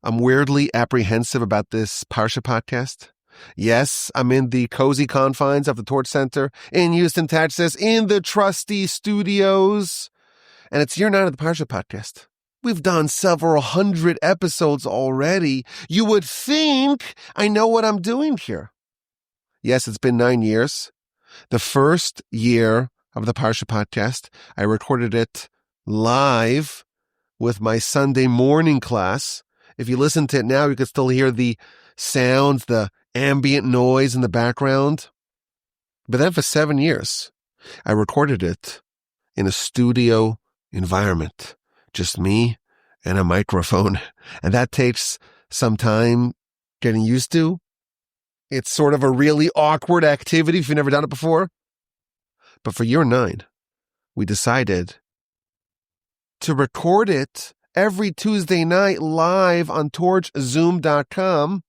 I'm weirdly apprehensive about this Parsha podcast. Yes, I'm in the cozy confines of the Torch Center in Houston, Texas, in the trusty studios. And it's year 9 of the Parsha podcast. We've done several hundred episodes already. You would think I know what I'm doing here. Yes, it's been 9 years. The first year of the Parsha podcast, I recorded it live with my Sunday morning class. If you listen to it now, you can still hear the sounds, the ambient noise in the background. But then for 7 years, I recorded it in a studio environment. Just me and a microphone. And that takes some time getting used to. It's sort of a really awkward activity if you've never done it before. But for year 9, we decided to record it every Tuesday night live on torchzoom.com.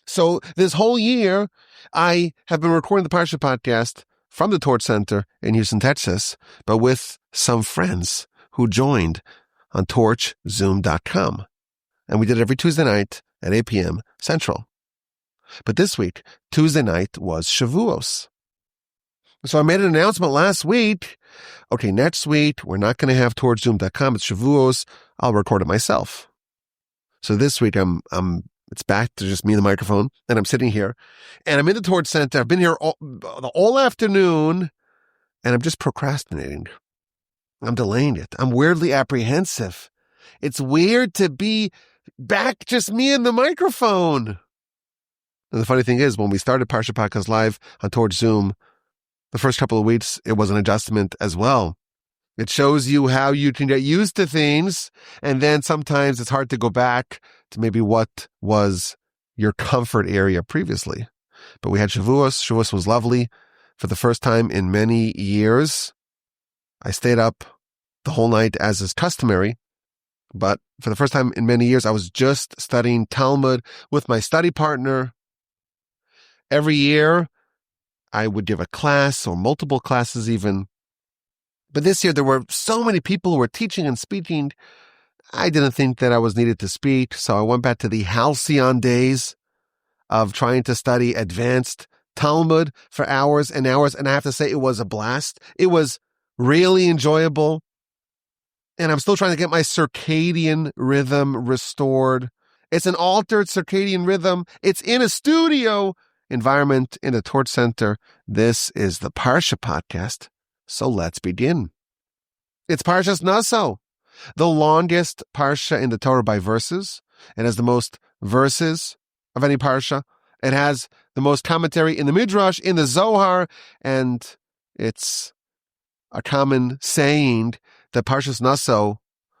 So this whole year, I have been recording the Parsha podcast from the Torch Center in Houston, Texas, but with some friends who joined on torchzoom.com. And we did it every Tuesday night at 8 p.m. Central. But this week, Tuesday night was Shavuos. So I made an announcement last week. Okay, next week, we're not going to have torchzoom.com. It's Shavuos. I'll record it myself. So this week, it's back to just me and the microphone, and I'm sitting here, and I'm in the Torch Center. I've been here all afternoon, and I'm just procrastinating. I'm delaying it. I'm weirdly apprehensive. It's weird to be back just me and the microphone. And the funny thing is, when we started Parsha Podcast Live on Torch Zoom, the first couple of weeks, it was an adjustment as well. It shows you how you can get used to things, and then sometimes it's hard to go back to maybe what was your comfort area previously. But we had Shavuos. Shavuos was lovely. For the first time in many years, I stayed up the whole night as is customary. But for the first time in many years, I was just studying Talmud with my study partner. Every year, I would give a class or multiple classes even. But this year, there were so many people who were teaching and speaking. I didn't think that I was needed to speak, so I went back to the halcyon days of trying to study advanced Talmud for hours and hours, and I have to say it was a blast. It was really enjoyable, and I'm still trying to get my circadian rhythm restored. It's an altered circadian rhythm. It's in a studio environment in the Torch Center. This is the Parsha podcast, so let's begin. It's Parshas Nasso, the longest Parsha in the Torah by verses. It has the most verses of any Parsha. It has the most commentary in the Midrash, in the Zohar, and it's a common saying that Parshas Nasso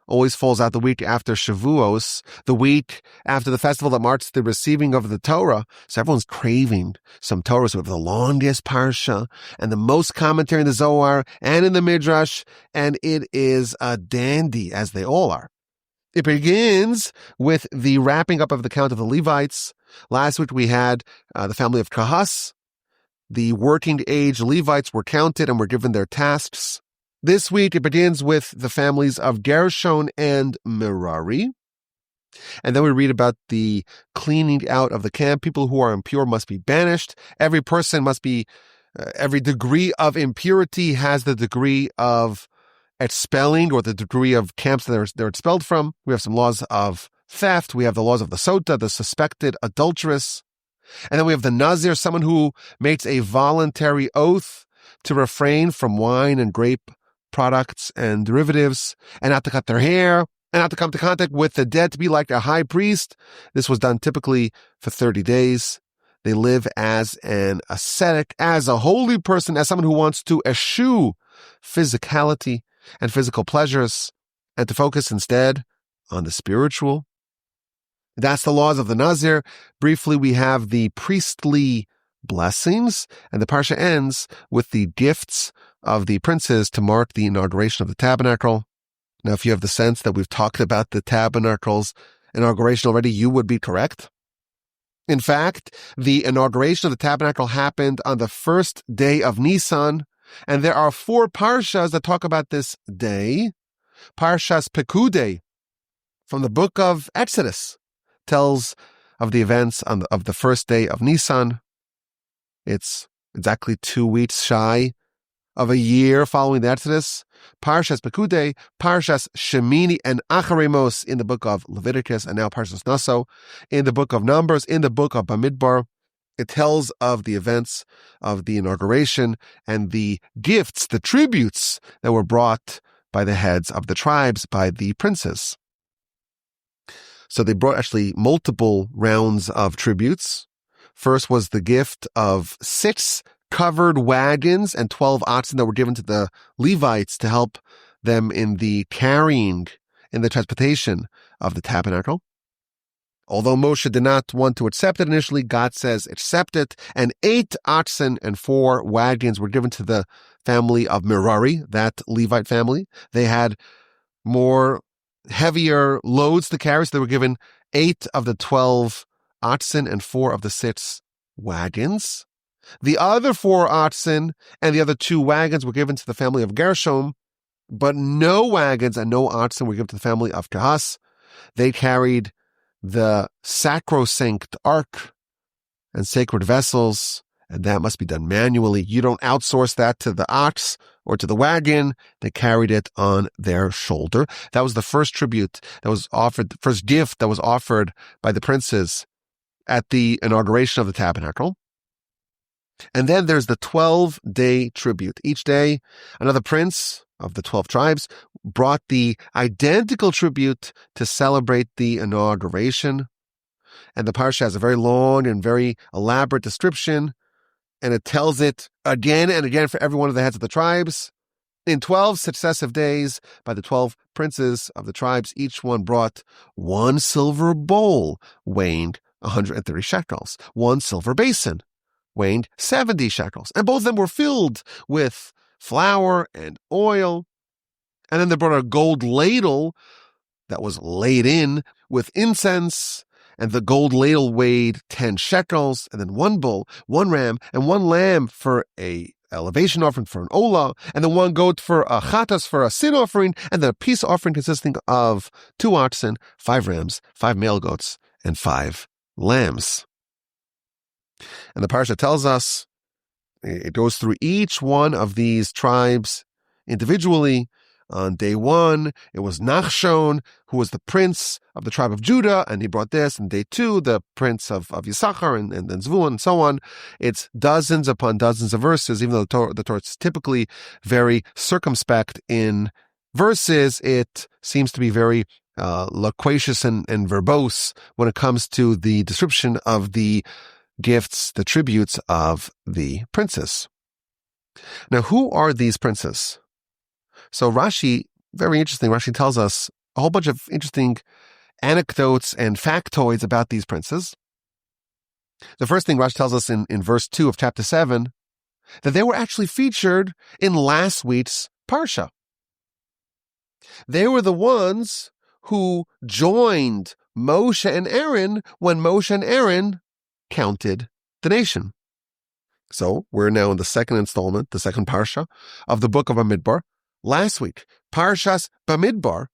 always falls out the week after Shavuos, the week after the festival that marks the receiving of the Torah. So everyone's craving some Torah. So we have the longest Parsha and the most commentary in the Zohar and in the Midrash, and it is a dandy, as they all are. It begins with the wrapping up of the count of the Levites. Last week we had the family of Kahas. The working age Levites were counted and were given their tasks. This week, it begins with the families of Gershon and Merari. And then we read about the cleaning out of the camp. People who are impure must be banished. Every person must be, every degree of impurity has the degree of expelling or the degree of camps that they're expelled from. We have some laws of theft. We have the laws of the sota, the suspected adulteress. And then we have the Nazir, someone who makes a voluntary oath to refrain from wine and grape products and derivatives, and not to cut their hair, and not to come to contact with the dead, to be like a high priest. This was done typically for 30 days. They live as an ascetic, as a holy person, as someone who wants to eschew physicality and physical pleasures, and to focus instead on the spiritual. That's the laws of the Nazir. Briefly, we have the priestly blessings, and the Parsha ends with the gifts of the princes to mark the inauguration of the tabernacle. Now, if you have the sense that we've talked about the tabernacle's inauguration already, you would be correct. In fact, the inauguration of the tabernacle happened on the first day of Nisan, and there are 4 parshas that talk about this day. Parshas Pekudei from the book of Exodus. tells of the events of the first day of Nisan. It's exactly 2 weeks shy of a year following the Exodus. Parshas Pekudei, Parshas Shemini, and Acharemos in the book of Leviticus, and now Parshas Nasso in the book of Numbers, in the book of Bamidbar. It tells of the events of the inauguration and the gifts, the tributes that were brought by the heads of the tribes, by the princes. So they brought actually multiple rounds of tributes. First was the gift of 6 covered wagons and 12 oxen that were given to the Levites to help them in the carrying, in the transportation of the tabernacle. Although Moshe did not want to accept it initially, God says, accept it. And 8 oxen and 4 wagons were given to the family of Merari, that Levite family. They had more heavier loads to carry, so they were given 8 of the 12 oxen and 4 of the 6 wagons. The other 4 oxen and the other 2 wagons were given to the family of Gershom, but no wagons and no oxen were given to the family of Kahas. They carried the sacrosanct ark and sacred vessels, and that must be done manually. You don't outsource that to the ox or to the wagon. They carried it on their shoulder. That was the first tribute that was offered, the first gift that was offered by the princes at the inauguration of the tabernacle. And then there's the 12-day tribute. Each day, another prince of the 12 tribes brought the identical tribute to celebrate the inauguration. And the parsha has a very long and very elaborate description, and it tells it again and again for every one of the heads of the tribes. In 12 successive days, by the 12 princes of the tribes, each one brought 1 silver bowl weighing 130 shekels, 1 silver basin weighing 70 shekels. And both of them were filled with flour and oil. And then they brought a gold ladle that was laid in with incense. And the gold ladle weighed 10 shekels. And then 1 bull, 1 ram, and 1 lamb for a elevation offering, for an olah. And then 1 goat for a chatas, for a sin offering. And then a peace offering consisting of 2 oxen, 5 rams, 5 male goats, and 5 lambs. And the parsha tells us, it goes through each one of these tribes individually. On day 1, it was Nachshon, who was the prince of the tribe of Judah, and he brought this. And day 2, the prince of Yisachar, and then Zvulun, and so on. It's dozens upon dozens of verses. Even though the Torah is typically very circumspect in verses, it seems to be very loquacious and verbose when it comes to the description of the gifts, the tributes of the princes. Now, who are these princes? So Rashi, very interesting, Rashi tells us a whole bunch of interesting anecdotes and factoids about these princes. The first thing Rashi tells us in verse 2 of chapter 7, that they were actually featured in last week's Parsha. They were the ones who joined Moshe and Aaron when Moshe and Aaron counted the nation. So we're now in the second installment, the second Parsha of the book of Bamidbar. Last week, Parshas Bamidbar,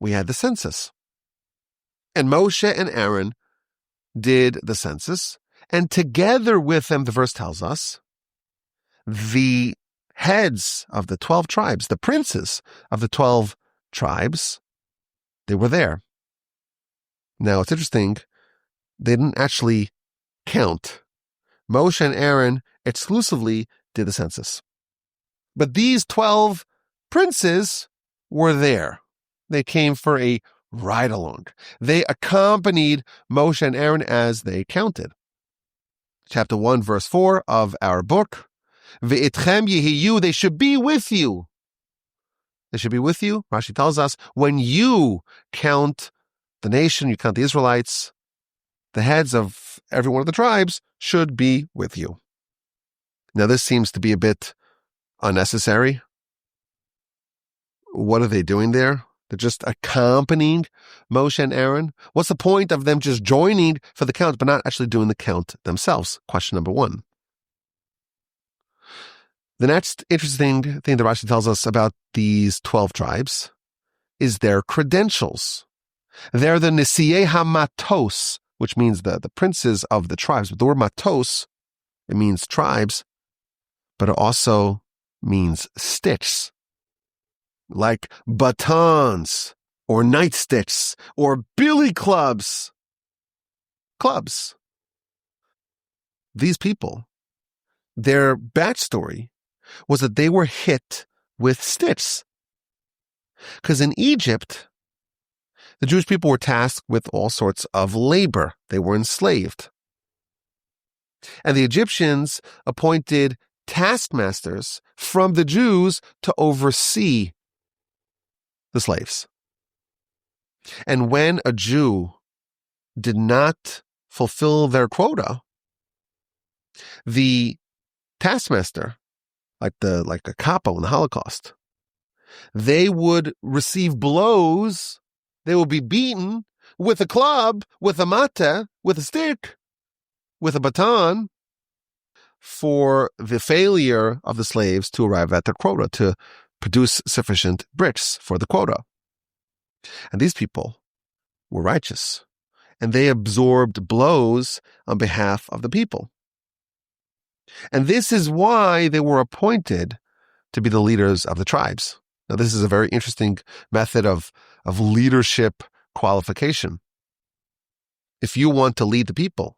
we had the census. And Moshe and Aaron did the census, and together with them, the verse tells us, the heads of the 12 tribes, the princes of the 12 tribes, they were there. Now, it's interesting, they didn't actually count. Moshe and Aaron exclusively did the census. But these 12 princes were there. They came for a ride-along. They accompanied Moshe and Aaron as they counted. Chapter 1, verse 4 of our book, Ve'itchem yehiyu, they should be with you. They should be with you, Rashi tells us, when you count the nation, you count the Israelites, the heads of every one of the tribes should be with you. Now, this seems to be a bit unnecessary. What are they doing there? They're just accompanying Moshe and Aaron. What's the point of them just joining for the count, but not actually doing the count themselves? Question number 1. The next interesting thing that Rashi tells us about these 12 tribes is their credentials. They're the Nisiei HaMatos, which means the princes of the tribes. But the word matos, it means tribes, but it also means sticks, like batons or nightsticks or billy clubs. Clubs. These people, their backstory was that they were hit with sticks. Because in Egypt, the Jewish people were tasked with all sorts of labor. They were enslaved. And the Egyptians appointed taskmasters from the Jews to oversee the slaves. And when a Jew did not fulfill their quota, the taskmaster, like a capo in the Holocaust, they would receive blows. They would be beaten with a club, with a mata, with a stick, with a baton, for the failure of the slaves to arrive at their quota, to produce sufficient bricks for the quota. And these people were righteous, and they absorbed blows on behalf of the people. And this is why they were appointed to be the leaders of the tribes. Now, this is a very interesting method of leadership qualification. If you want to lead the people,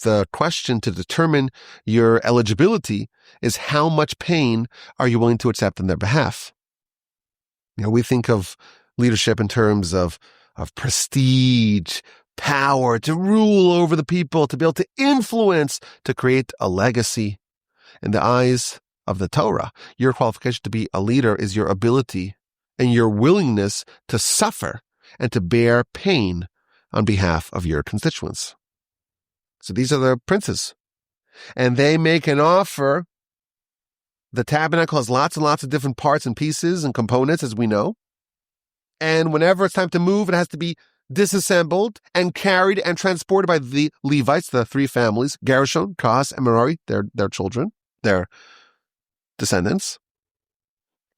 the question to determine your eligibility is how much pain are you willing to accept on their behalf? We think of leadership in terms of prestige, power, to rule over the people, to be able to influence, to create a legacy. In the eyes of the Torah, your qualification to be a leader is your ability and your willingness to suffer and to bear pain on behalf of your constituents. So these are the princes. And they make an offer. The tabernacle has lots and lots of different parts and pieces and components, as we know. And whenever it's time to move, it has to be disassembled and carried and transported by the Levites, the three families, Gershon, Kohath, and Merari, their children, their descendants.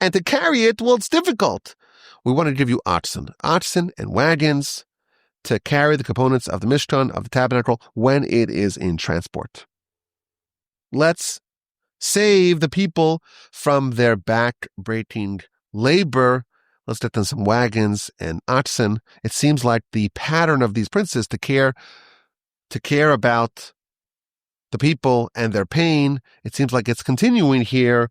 And to carry it, well, it's difficult. We want to give you oxen and wagons to carry the components of the Mishkan, of the tabernacle, when it is in transport. Let's save the people from their back-breaking labor. Let's get them some wagons and oxen. It seems like the pattern of these princes to care about the people and their pain. It seems like it's continuing here.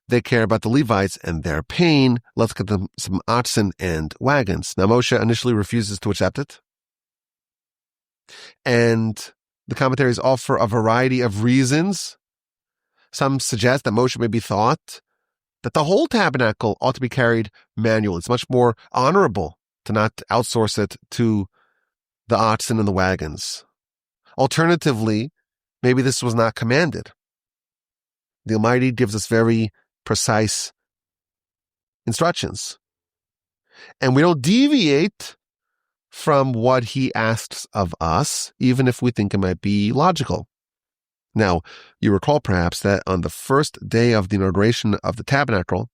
They care about the Levites and their pain. Let's get them some oxen and wagons. Now, Moshe initially refuses to accept it. And the commentaries offer a variety of reasons. Some suggest that Moshe maybe thought that the whole tabernacle ought to be carried manually. It's much more honorable to not outsource it to the oxen and the wagons. Alternatively, maybe this was not commanded. The Almighty gives us very precise instructions. And we don't deviate from what he asks of us, even if we think it might be logical. Now, you recall perhaps that on the first day of the inauguration of the tabernacle,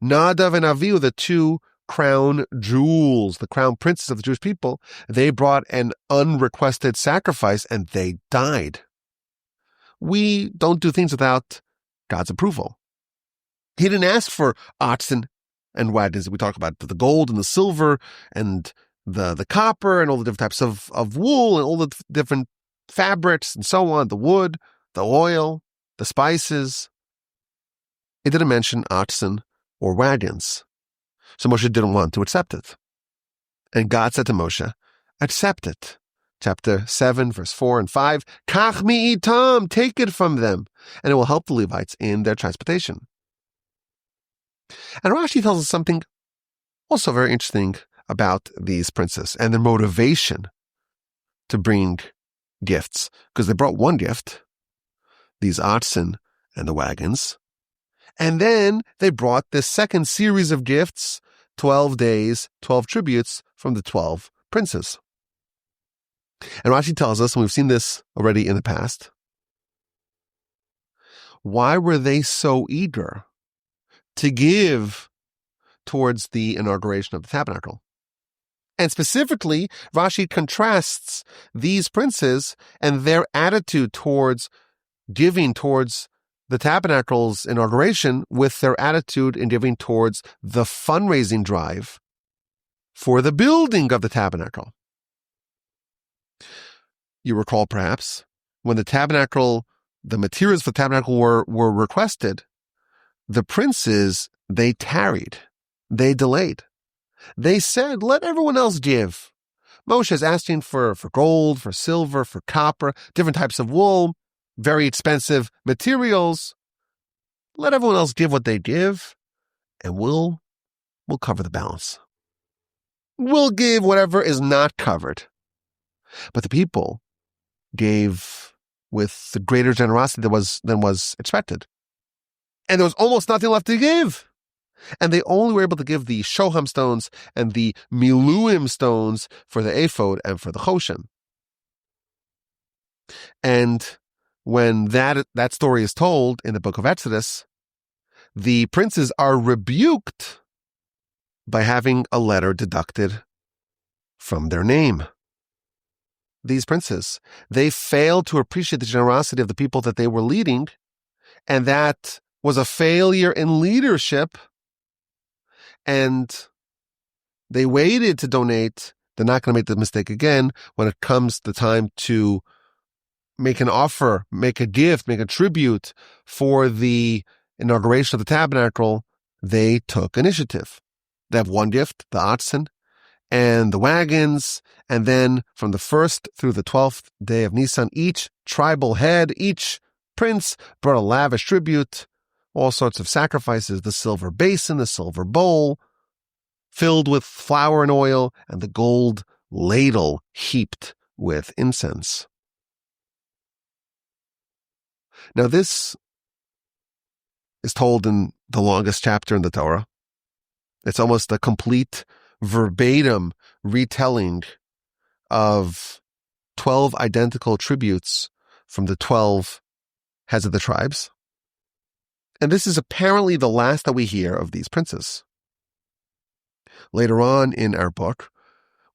Nadav and Avihu, the two crown jewels, the crown princes of the Jewish people, they brought an unrequested sacrifice and they died. We don't do things without God's approval. He didn't ask for oxen and wagons. We talk about the gold and the silver and the copper and all the different types of wool and all the different fabrics and so on, the wood, the oil, the spices. It didn't mention oxen or wagons. So Moshe didn't want to accept it. And God said to Moshe, accept it. Chapter 7, verse 4 and 5, Kach mi'itam, take it from them, and it will help the Levites in their transportation. And Rashi tells us something also very interesting about these princes and their motivation to bring gifts, because they brought one gift, these oxen and the wagons, and then they brought this second series of gifts, 12 days, 12 tributes from the 12 princes. And Rashi tells us, and we've seen this already in the past, why were they so eager to give towards the inauguration of the tabernacle? And specifically, Rashi contrasts these princes and their attitude towards giving towards the tabernacle's inauguration with their attitude in giving towards the fundraising drive for the building of the tabernacle. You recall perhaps when the materials for the tabernacle were requested, the princes, they tarried, they delayed. They said, let everyone else give. Moshe is asking for gold, for silver, for copper, different types of wool, very expensive materials. Let everyone else give what they give, and we'll cover the balance. We'll give whatever is not covered. But the people gave with the greater generosity than was expected. And there was almost nothing left to give. And they only were able to give the shoham stones and the miluim stones for the ephod and for the choshen. And when that story is told in the book of Exodus, the princes are rebuked by having a letter deducted from their name. These princes, they failed to appreciate the generosity of the people that they were leading, and that was a failure in leadership. And they waited to donate. They're not going to make the mistake again when it comes the time to make an offer, make a gift, make a tribute for the inauguration of the tabernacle. They took initiative. They have one gift, the oxen and the wagons, and then from the 1st through the 12th day of Nisan, each tribal head, each prince brought a lavish tribute, all sorts of sacrifices, the silver basin, the silver bowl, filled with flour and oil, and the gold ladle heaped with incense. Now this is told in the longest chapter in the Torah. It's almost a complete verbatim retelling of 12 identical tributes from the 12 heads of the tribes. And this is apparently the last that we hear of these princes. Later on in our book,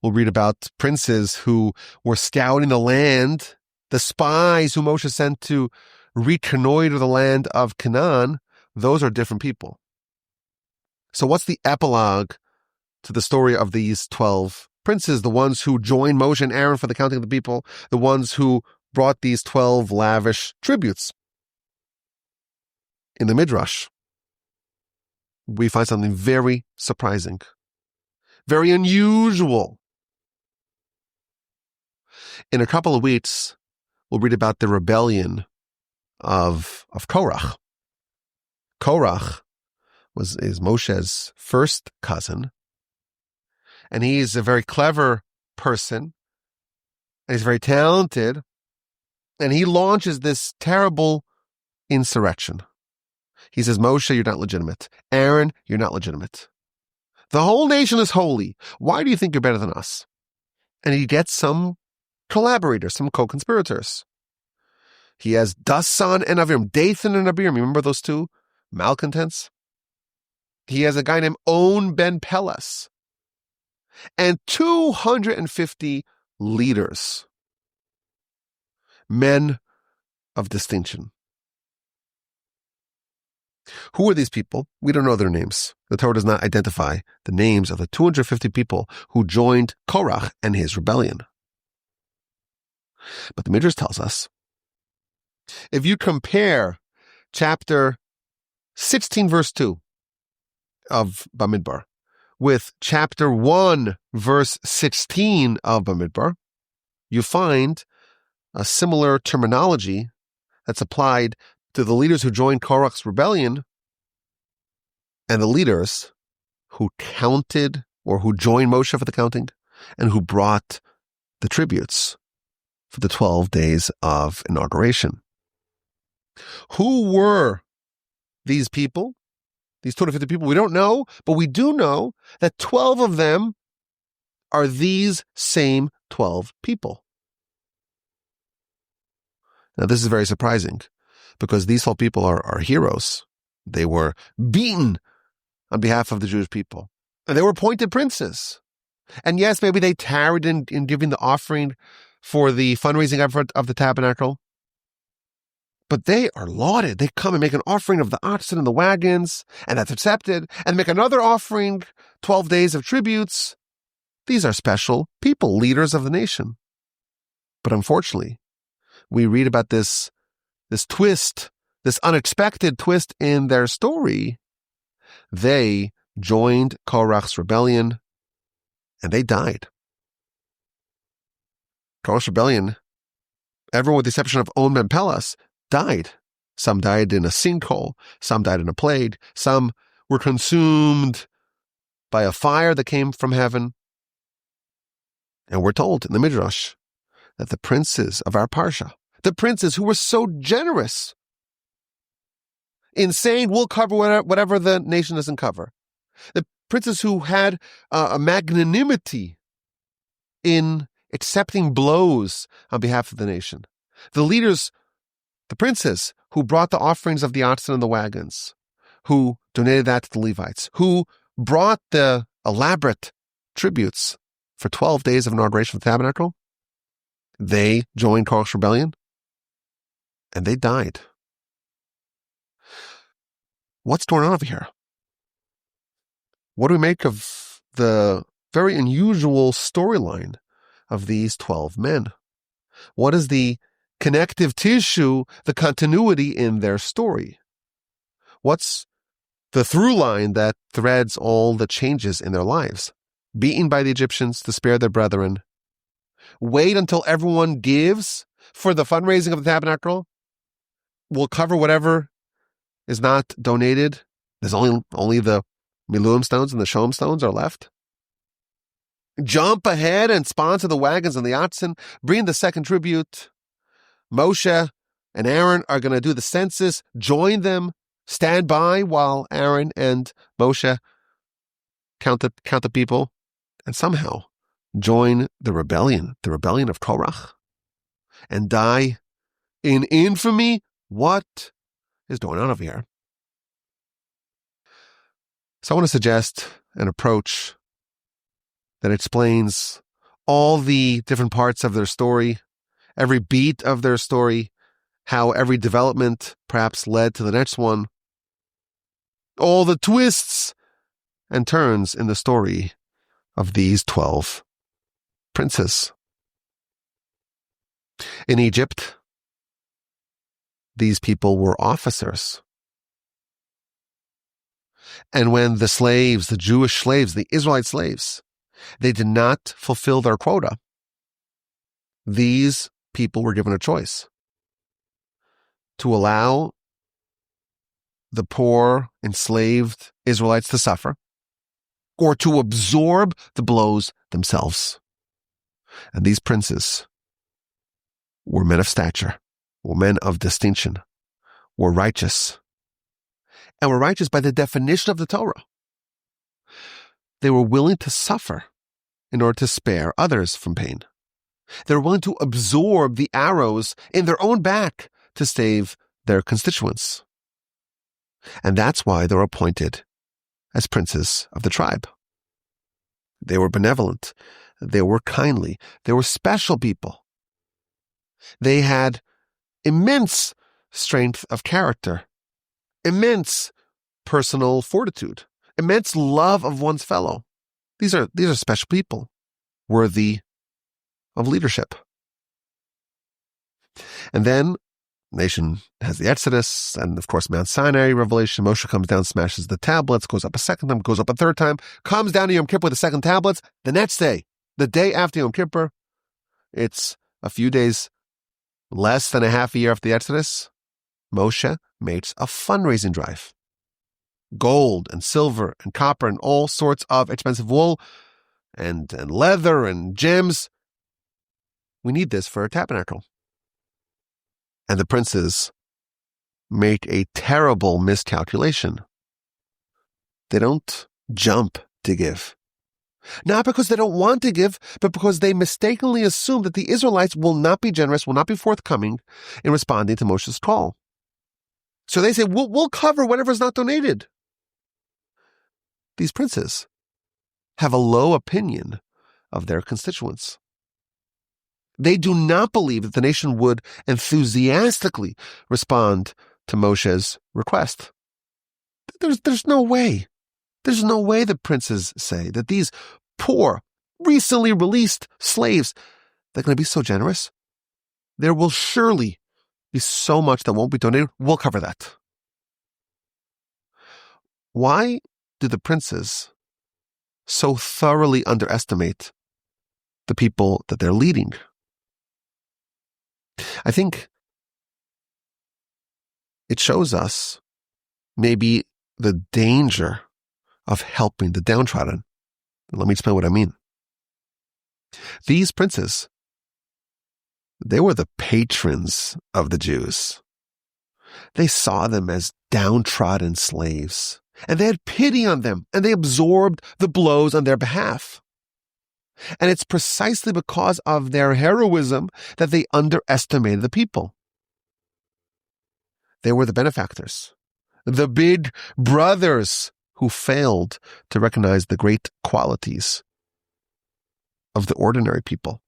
we'll read about princes who were scouting the land, the spies who Moshe sent to reconnoiter the land of Canaan. Those are different people. So what's the epilogue to the story of these 12 princes, the ones who joined Moshe and Aaron for the counting of the people, the ones who brought these 12 lavish tributes? In the Midrash, we find something very surprising, very unusual. In a couple of weeks, we'll read about the rebellion of Korach. Korach is Moshe's first cousin, and he's a very clever person, and he's very talented, and he launches this terrible insurrection. He says, Moshe, you're not legitimate. Aaron, you're not legitimate. The whole nation is holy. Why do you think you're better than us? And he gets some collaborators, some co-conspirators. He has Dasan and Abiram, Dathan and Abiram. You remember those two malcontents? He has a guy named On Ben Pelas. And 250 leaders, men of distinction. Who are these people? We don't know their names. The Torah does not identify the names of the 250 people who joined Korach and his rebellion. But the Midrash tells us, if you compare chapter 16, verse 2 of Bamidbar with chapter 1, verse 16 of Bamidbar, you find a similar terminology that's applied to the leaders who joined Korach's rebellion and the leaders who counted or who joined Moshe for the counting and who brought the tributes for the 12 days of inauguration. Who were these people? These 250 people? We don't know, but we do know that 12 of them are these same 12 people. Now, this is very surprising because these 12 people are heroes. They were beaten on behalf of the Jewish people, and they were appointed princes. And yes, maybe they tarried in giving the offering for the fundraising effort of the tabernacle. But they are lauded. They come and make an offering of the oxen and the wagons, and that's accepted, and make another offering, 12 days of tributes. These are special people, leaders of the nation. But unfortunately, we read about this twist, this unexpected twist in their story. They joined Korach's rebellion, and they died. Korach's rebellion, everyone with the exception of On ben Pelas, died. Some died in a sinkhole, some died in a plague, some were consumed by a fire that came from heaven. And we're told in the Midrash that the princes of our Parsha, the princes who were so generous in saying we'll cover whatever the nation doesn't cover, the princes who had a magnanimity in accepting blows on behalf of the nation, the leaders, the princes who brought the offerings of the oxen and the wagons, who donated that to the Levites, who brought the elaborate tributes for 12 days of inauguration of the tabernacle, they joined Korach's rebellion, and they died. What's going on over here? What do we make of the very unusual storyline of these 12 men? What is the connective tissue, the continuity in their story? What's the through line that threads all the changes in their lives? Beaten by the Egyptians to spare their brethren. Wait until everyone gives for the fundraising of the tabernacle. We'll cover whatever is not donated. There's only the Miluim stones and the Shoam stones are left. Jump ahead and sponsor the wagons and the oxen. Bring the second tribute. Moshe and Aaron are going to do the census. Join them. Stand by while Aaron and Moshe count the people. And somehow join the rebellion of Korach, and die in infamy. What is going on over here? So I want to suggest an approach that explains all the different parts of their story, every beat of their story, how every development perhaps led to the next one, all the twists and turns in the story of these 12 princes. In Egypt, these people were officers. And when the slaves, the Jewish slaves, the Israelite slaves, they did not fulfill their quota, these people were given a choice to allow the poor, enslaved Israelites to suffer, or to absorb the blows themselves. And these princes were men of stature, were men of distinction, were righteous, and were righteous by the definition of the Torah. They were willing to suffer in order to spare others from pain. They were willing to absorb the arrows in their own back to save their constituents. And that's why they were appointed as princes of the tribe. They were benevolent. They were kindly. They were special people. They had immense strength of character, immense personal fortitude, immense love of one's fellow. These are special people, worthy of leadership. And then the nation has the Exodus, and of course Mount Sinai revelation. Moshe comes down, smashes the tablets, goes up a second time, goes up a third time, comes down to Yom Kippur with the second tablets. The next day, the day after Yom Kippur, it's a few days, less than a half a year after the Exodus, Moshe makes a fundraising drive. Gold and silver and copper and all sorts of expensive wool and leather and gems. We need this for a tabernacle. And the princes make a terrible miscalculation. They don't jump to give. Not because they don't want to give, but because they mistakenly assume that the Israelites will not be generous, will not be forthcoming in responding to Moshe's call. So they say, we'll cover whatever's not donated. These princes have a low opinion of their constituents. They do not believe that the nation would enthusiastically respond to Moshe's request. There's no way. There's no way, the princes say, that these poor, recently released slaves, they're going to be so generous. There will surely be so much that won't be donated. We'll cover that. Why do the princes so thoroughly underestimate the people that they're leading? I think it shows us maybe the danger of helping the downtrodden. Let me explain what I mean. These princes, they were the patrons of the Jews. They saw them as downtrodden slaves, and they had pity on them, and they absorbed the blows on their behalf. And it's precisely because of their heroism that they underestimated the people. They were the benefactors, the big brothers who failed to recognize the great qualities of the ordinary people.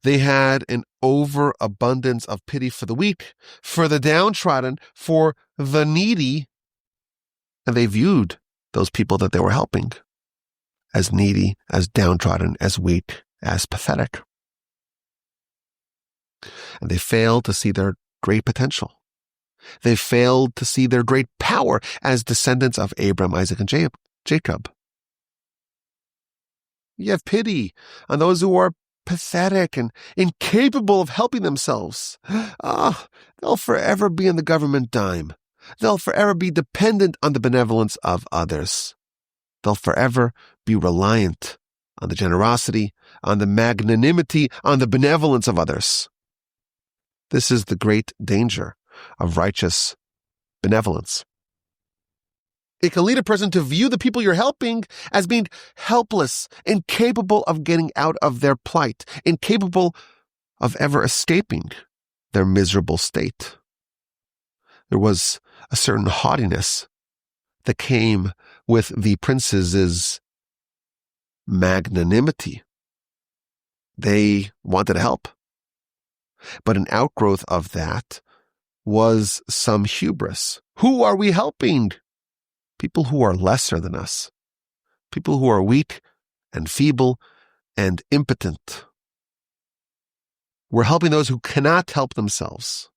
They had an overabundance of pity for the weak, for the downtrodden, for the needy, and they viewed those people that they were helping as needy, as downtrodden, as weak, as pathetic. And they failed to see their great potential. They failed to see their great power as descendants of Abraham, Isaac, and Jacob. You have pity on those who are pathetic and incapable of helping themselves. They'll forever be on the government dime. They'll forever be dependent on the benevolence of others. They'll forever be reliant on the generosity, on the magnanimity, on the benevolence of others. This is the great danger of righteous benevolence. It can lead a person to view the people you're helping as being helpless, incapable of getting out of their plight, incapable of ever escaping their miserable state. There was a certain haughtiness that came with the princes' magnanimity. They wanted to help. But an outgrowth of that was some hubris. Who are we helping? People who are lesser than us. People who are weak and feeble and impotent. We're helping those who cannot help themselves.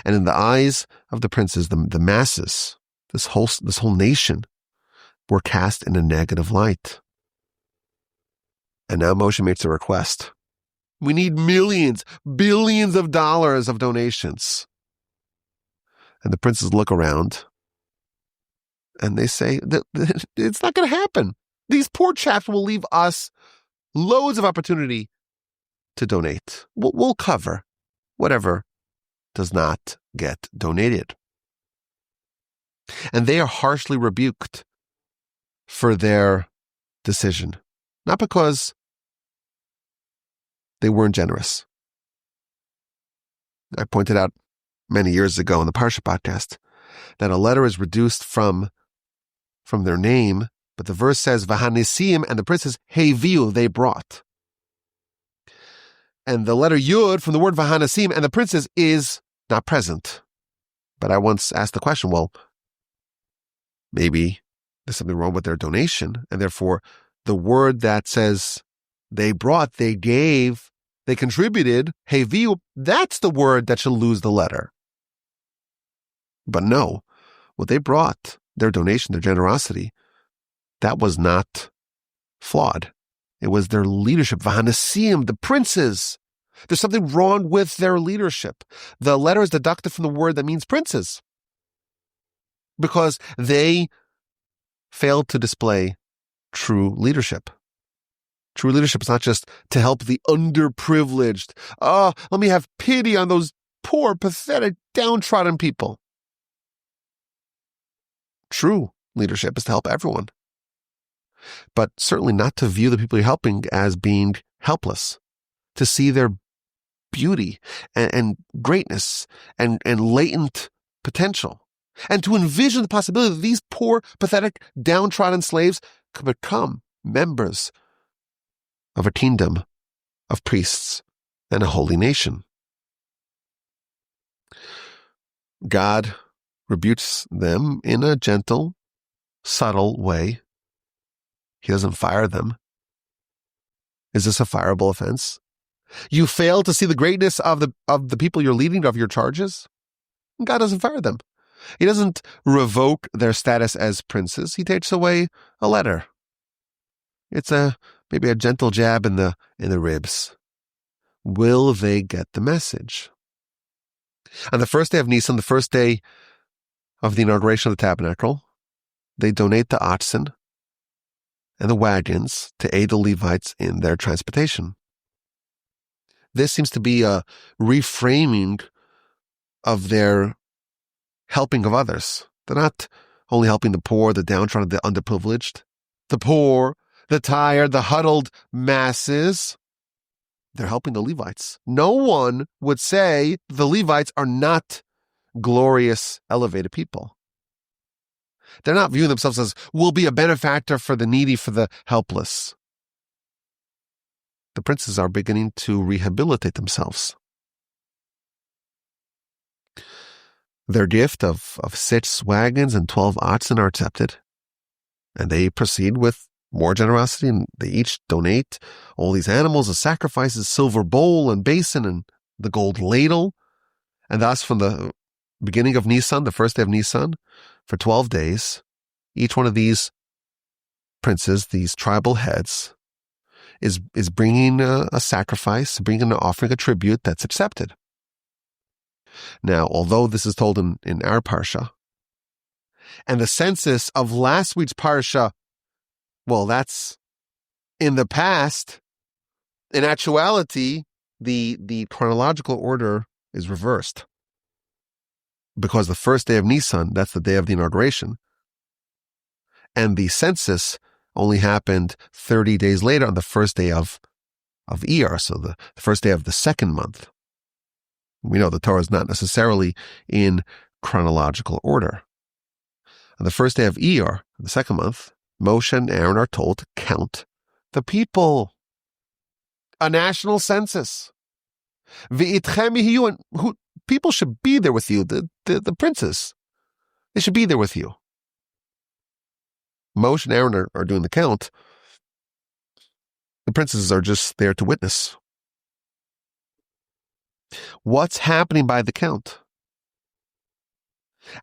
And in the eyes of the princes, the masses, this whole nation, were cast in a negative light. And now Moshe makes a request. We need millions, billions of dollars of donations. And the princes look around and they say, it's not going to happen. These poor chaps will leave us loads of opportunity to donate. We'll cover whatever does not get donated. And they are harshly rebuked for their decision, not because they weren't generous. I pointed out many years ago in the Parsha podcast that a letter is reduced from their name, but the verse says, V'hanisim, and the princes, Heviu, they brought. And the letter Yud from the word V'hanisim and the princes is not present. But I once asked the question, well, maybe there's something wrong with their donation, and therefore the word that says they brought, they gave, they contributed, Heviu, that's the word that should lose the letter. But no, what they brought, their donation, their generosity, that was not flawed. It was their leadership, V'hanisim, the princes. There's something wrong with their leadership. The letter is deducted from the word that means princes, because they failed to display true leadership. True leadership is not just to help the underprivileged. Let me have pity on those poor, pathetic, downtrodden people. True leadership is to help everyone, but certainly not to view the people you're helping as being helpless, to see their beauty and greatness and latent potential, and to envision the possibility that these poor, pathetic, downtrodden slaves could become members of a kingdom of priests and a holy nation. God rebukes them in a gentle, subtle way. He doesn't fire them. Is this a fireable offense? You fail to see the greatness of the people you're leading, of your charges? God doesn't fire them. He doesn't revoke their status as princes. He takes away a letter. It's maybe a gentle jab in the ribs. Will they get the message? On the first day of Nisan, the first day of the inauguration of the tabernacle, they donate the oxen and the wagons to aid the Levites in their transportation. This seems to be a reframing of their helping of others. They're not only helping the poor, the downtrodden, the underprivileged, the poor, the tired, the huddled masses. They're helping the Levites. No one would say the Levites are not glorious, elevated people. They're not viewing themselves as, we'll be a benefactor for the needy, for the helpless. The princes are beginning to rehabilitate themselves. Their gift of 6 wagons and 12 oxen are accepted, and they proceed with more generosity, and they each donate all these animals as sacrifices, silver bowl and basin and the gold ladle. And thus from the beginning of Nisan, the first day of Nisan, for 12 days, each one of these princes, these tribal heads, is bringing a sacrifice, bringing an offering, a tribute that's accepted. Now, although this is told in our parsha, and the census of last week's parsha, well, that's in the past. In actuality, the chronological order is reversed. Because the first day of Nisan, that's the day of the inauguration, and the census only happened 30 days later on the first day of Iyar, so the first day of the second month. We know the Torah is not necessarily in chronological order. On the first day of Iyar, the second month, Moshe and Aaron are told to count the people. A national census. V'itchem yehiyu, and people should be there with you, the princes. They should be there with you. Moshe and Aaron are doing the count. The princes are just there to witness. What's happening by the count?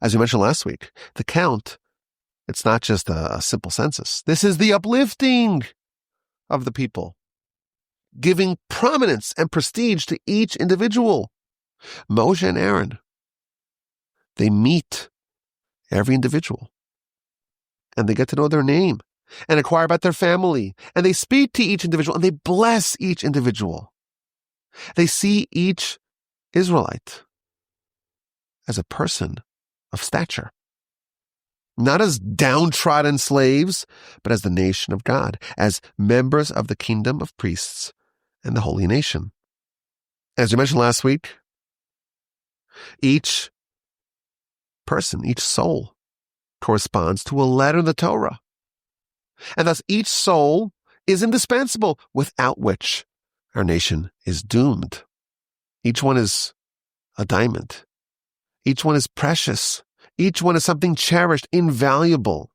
As we mentioned last week, the count, it's not just a simple census. This is the uplifting of the people, giving prominence and prestige to each individual. Moshe and Aaron, they meet every individual, and they get to know their name and inquire about their family, and they speak to each individual, and they bless each individual. They see each Israelite as a person of stature, not as downtrodden slaves, but as the nation of God, as members of the kingdom of priests and the holy nation. As we mentioned last week, each person, each soul, corresponds to a letter in the Torah. And thus each soul is indispensable, without which our nation is doomed. Each one is a diamond. Each one is precious. Each one is something cherished, invaluable.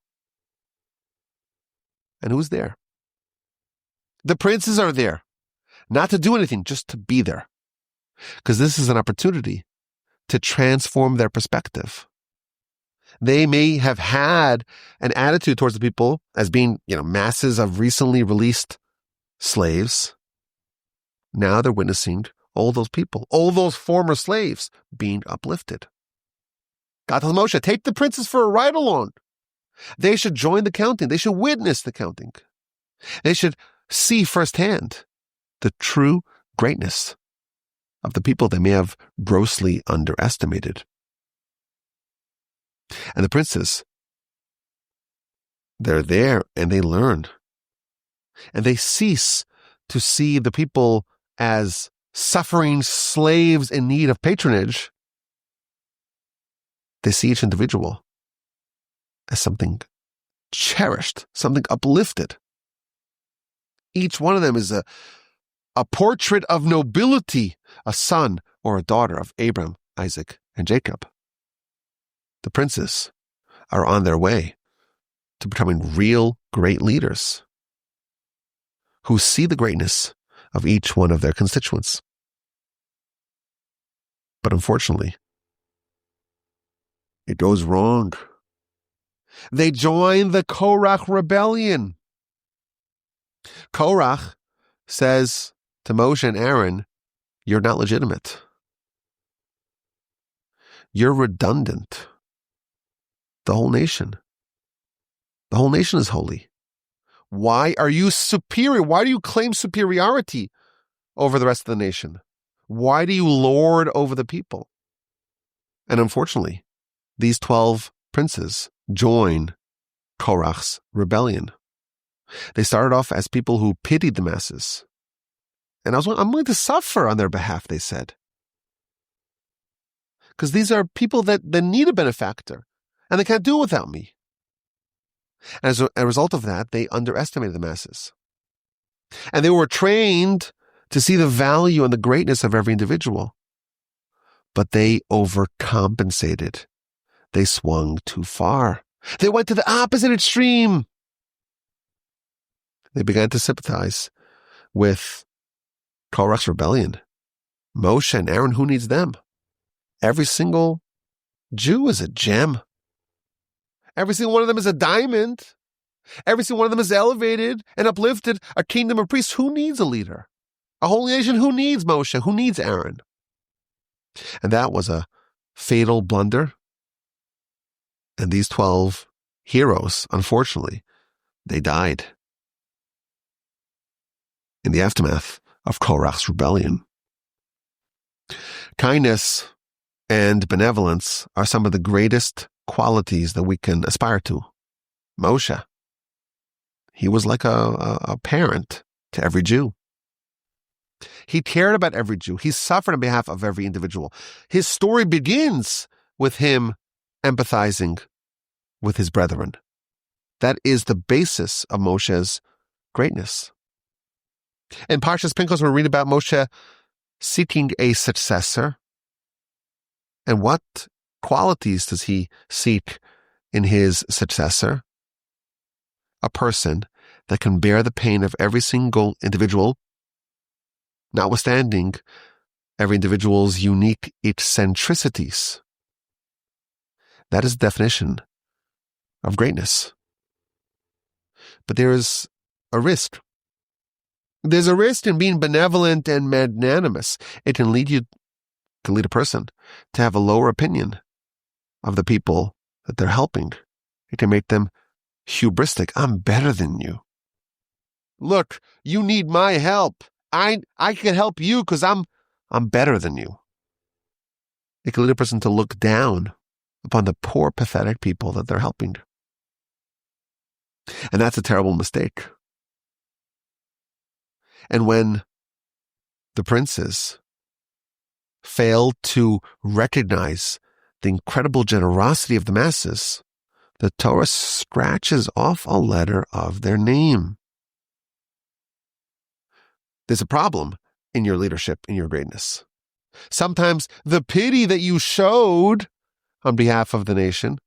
And who's there? The princes are there, not to do anything, just to be there. Because this is an opportunity to transform their perspective. They may have had an attitude towards the people as being, masses of recently released slaves. Now they're witnessing all those people, all those former slaves being uplifted. God tells Moshe, take the princes for a ride along. They should join the counting. They should witness the counting. They should see firsthand the true greatness of the people they may have grossly underestimated. And the princes, they're there and they learn. And they cease to see the people as suffering slaves in need of patronage. They see each individual as something cherished, something uplifted. Each one of them is a portrait of nobility, a son or a daughter of Abram, Isaac, and Jacob. The princes are on their way to becoming real great leaders who see the greatness of each one of their constituents. But unfortunately, it goes wrong. They join the Korach rebellion. Korach says to Moshe and Aaron, "You're not legitimate. You're redundant. The whole nation is holy. Why are you superior? Why do you claim superiority over the rest of the nation? Why do you lord over the people?" And unfortunately, these 12 princes join Korach's rebellion. They started off as people who pitied the masses. And I'm willing to suffer on their behalf, they said. Because these are people that need a benefactor, and they can't do it without me. As a result of that, they underestimated the masses. And they were trained to see the value and the greatness of every individual. But they overcompensated. They swung too far. They went to the opposite extreme. They began to sympathize with Korach's rebellion. Moshe and Aaron, who needs them? Every single Jew is a gem. Every single one of them is a diamond. Every single one of them is elevated and uplifted. A kingdom of priests. Who needs a leader? A holy nation. Who needs Moshe? Who needs Aaron? And that was a fatal blunder. And these 12 heroes, unfortunately, they died in the aftermath of Korach's rebellion. Kindness and benevolence are some of the greatest qualities that we can aspire to. Moshe, he was like a parent to every Jew. He cared about every Jew. He suffered on behalf of every individual. His story begins with him empathizing with his brethren. That is the basis of Moshe's greatness. In Parshas Pinchas, we read about Moshe seeking a successor. And what qualities does he seek in his successor? A person that can bear the pain of every single individual, notwithstanding every individual's unique eccentricities. That is the definition of greatness. But there is a risk. There's a risk in being benevolent and magnanimous. It can lead a person to have a lower opinion of the people that they're helping. It can make them hubristic. I'm better than you. Look, you need my help. I can help you because I'm better than you. It can lead a person to look down upon the poor, pathetic people that they're helping. And that's a terrible mistake. And when the princes failed to recognize the incredible generosity of the masses, the Torah scratches off a letter of their name. There's a problem in your leadership, in your greatness. Sometimes the pity that you showed on behalf of the nation,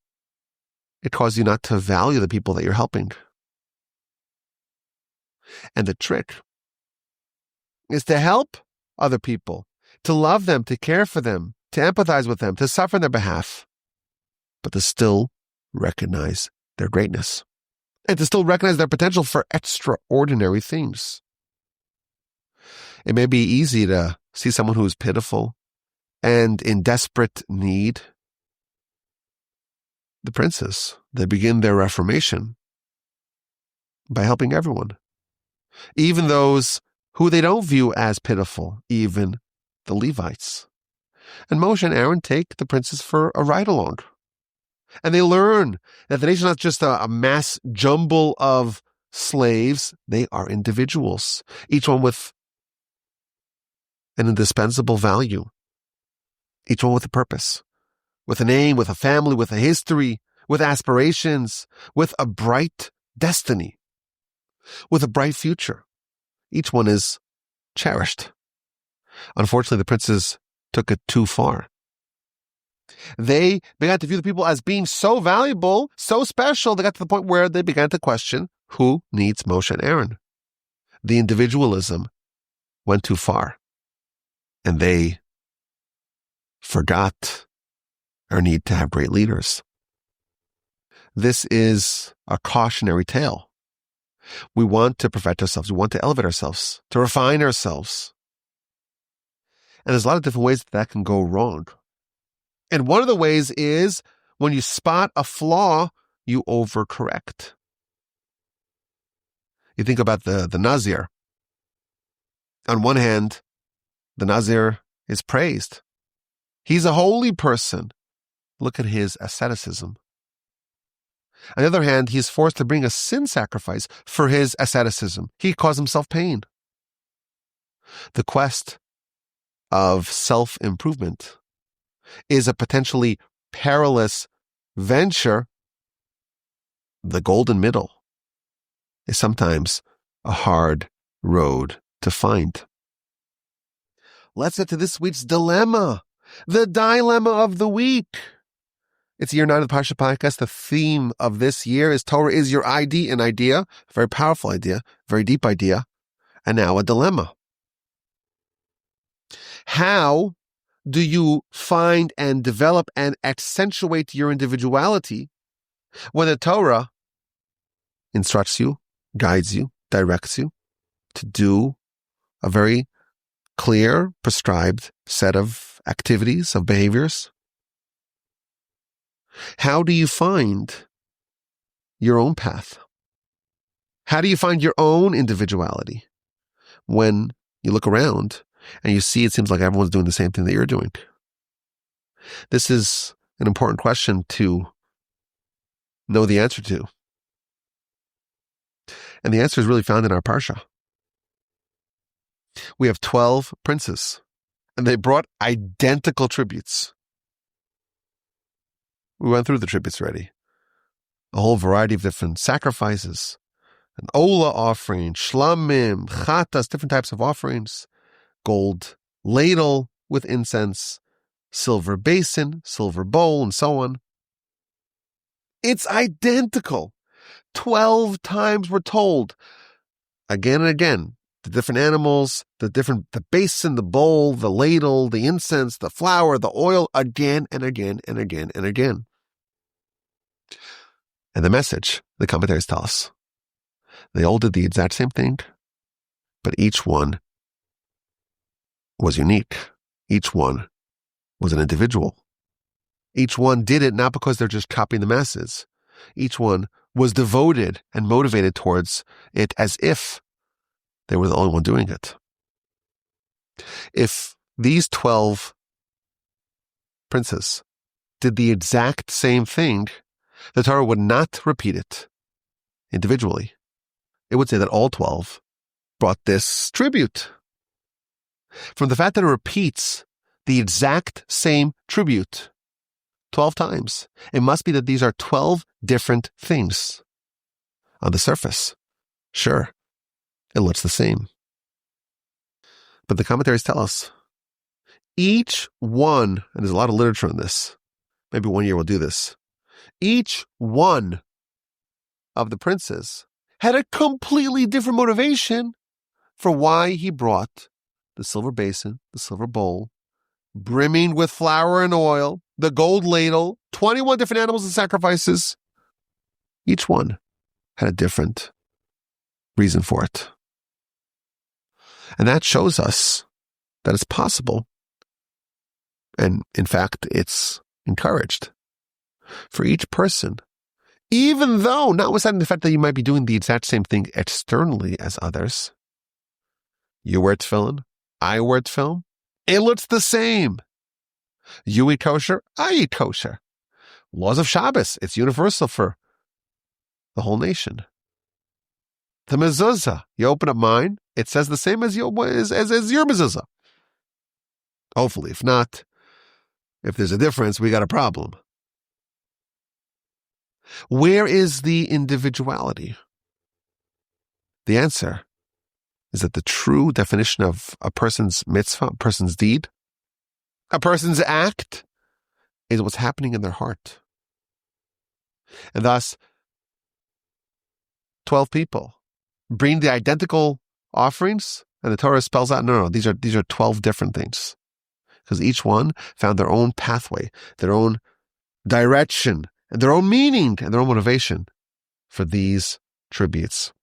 it caused you not to value the people that you're helping. And the trick is to help other people, to love them, to care for them, to empathize with them, to suffer on their behalf, but to still recognize their greatness and to still recognize their potential for extraordinary things. It may be easy to see someone who is pitiful and in desperate need. The princes, they begin their reformation by helping everyone, even those who they don't view as pitiful, even the Levites. And Moshe and Aaron take the princes for a ride-along. And they learn that the nation is not just a mass jumble of slaves. They are individuals, each one with an indispensable value, each one with a purpose, with a name, with a family, with a history, with aspirations, with a bright destiny, with a bright future. Each one is cherished. Unfortunately, the princes took it too far. They began to view the people as being so valuable, so special, they got to the point where they began to question who needs Moshe and Aaron. The individualism went too far, and they forgot our need to have great leaders. This is a cautionary tale. We want to perfect ourselves. We want to elevate ourselves, to refine ourselves. And there's a lot of different ways that can go wrong. And one of the ways is when you spot a flaw, you overcorrect. You think about the Nazir. On one hand, the Nazir is praised. He's a holy person. Look at his asceticism. On the other hand, he's forced to bring a sin sacrifice for his asceticism. He caused himself pain. The quest of self-improvement is a potentially perilous venture. The golden middle is sometimes a hard road to find. Let's get to this week's dilemma, the dilemma of the week. It's year 9 of the Parsha Podcast. The theme of this year is Torah is your ID, an idea, a very powerful idea, very deep idea, and now a dilemma. How do you find and develop and accentuate your individuality when the Torah instructs you, guides you, directs you to do a very clear, prescribed set of activities, of behaviors? How do you find your own path? How do you find your own individuality when you look around and you see it seems like everyone's doing the same thing that you're doing? This is an important question to know the answer to. And the answer is really found in our Parsha. We have 12 princes, and they brought identical tributes. We went through the tributes already. A whole variety of different sacrifices, an ola offering, shlamim, chatas, different types of offerings, gold ladle with incense, silver basin, silver bowl, and so on. It's identical. 12 times we're told, again and again, the different animals, the basin, the bowl, the ladle, the incense, the flour, the oil, again and again and again and again. And the message, the commentaries tell us, they all did the exact same thing, but each one was unique. Each one was an individual. Each one did it not because they're just copying the masses. Each one was devoted and motivated towards it as if they were the only one doing it. If these 12 princes did the exact same thing, the Torah would not repeat it individually. It would say that all 12 brought this tribute. From the fact that it repeats the exact same tribute 12 times, it must be that these are 12 different things. On the surface, sure, it looks the same. But the commentaries tell us each one, and there's a lot of literature on this, maybe one year we'll do this, each one of the princes had a completely different motivation for why he brought the silver basin, the silver bowl, brimming with flour and oil, the gold ladle, 21 different animals and sacrifices. Each one had a different reason for it. And that shows us that it's possible, and in fact, it's encouraged for each person, even though, notwithstanding the fact that you might be doing the exact same thing externally as others, you wear tefillin, I wear tefillin, it looks the same. You eat kosher, I eat kosher. Laws of Shabbos, it's universal for the whole nation. The mezuzah, you open up mine, it says the same as your mezuzah. Hopefully, if not, if there's a difference, we got a problem. Where is the individuality? The answer is that the true definition of a person's mitzvah, a person's deed, a person's act, is what's happening in their heart. And thus, 12 people bring the identical offerings, and the Torah spells out, no, these are 12 different things. Because each one found their own pathway, their own direction, and their own meaning, and their own motivation for these tributes.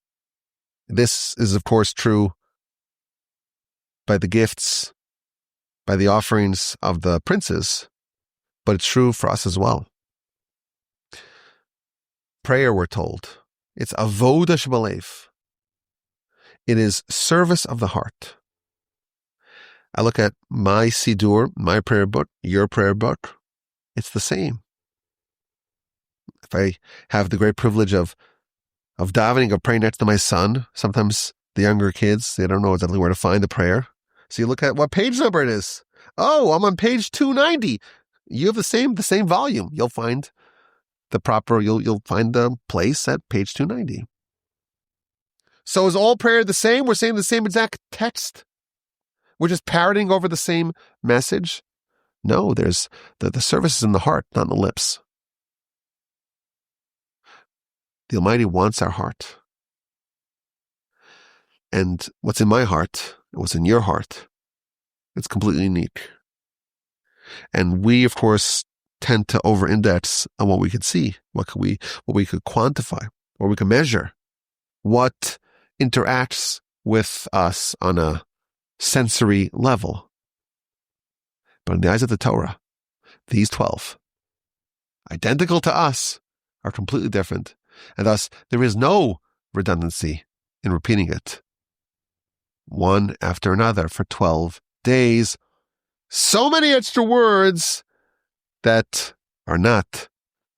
This is, of course, true by the gifts, by the offerings of the princes, but it's true for us as well. Prayer, we're told, it's avoda shebalev. It is service of the heart. I look at my Siddur, my prayer book, your prayer book, it's the same. If I have the great privilege of davening, of praying next to my son, sometimes the younger kids, they don't know exactly where to find the prayer. So you look at what page number it is. Oh, I'm on page 290. You have the same volume. You'll find the proper, you'll find the place at page 290. So is all prayer the same? We're saying the same exact text? We're just parroting over the same message? No, there's the service is in the heart, not in the lips. The Almighty wants our heart. And what's in my heart, and what's in your heart, it's completely unique. And we, of course, tend to over-index on what we could see, what we could quantify, what we can measure, what interacts with us on a sensory level. But in the eyes of the Torah, these 12, identical to us, are completely different. And thus, there is no redundancy in repeating it, one after another for 12 days. So many extra words that are not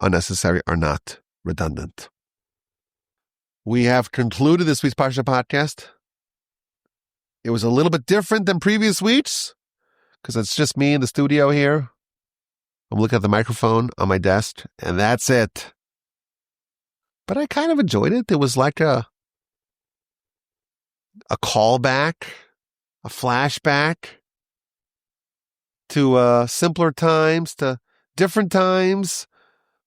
unnecessary, are not redundant. We have concluded this week's Parsha podcast. It was a little bit different than previous weeks because it's just me in the studio here. I'm looking at the microphone on my desk, and that's it. But I kind of enjoyed it. It was like a callback, a flashback to simpler times, to different times.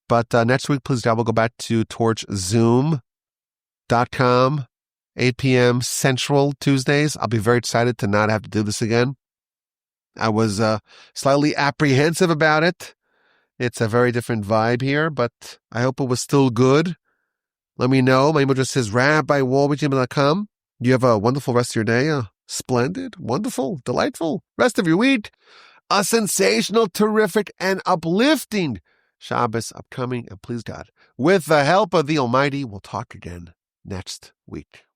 But next week, please, God, we'll go back to torchzoom.com, 8 p.m. Central Tuesdays. I'll be very excited to not have to do this again. I was slightly apprehensive about it. It's a very different vibe here, but I hope it was still good. Let me know. My email address is rabbiwolbe@gmail.com. You have a wonderful rest of your day. A splendid, wonderful, delightful rest of your week. A sensational, terrific, and uplifting Shabbos upcoming. And please, God, with the help of the Almighty, we'll talk again next week.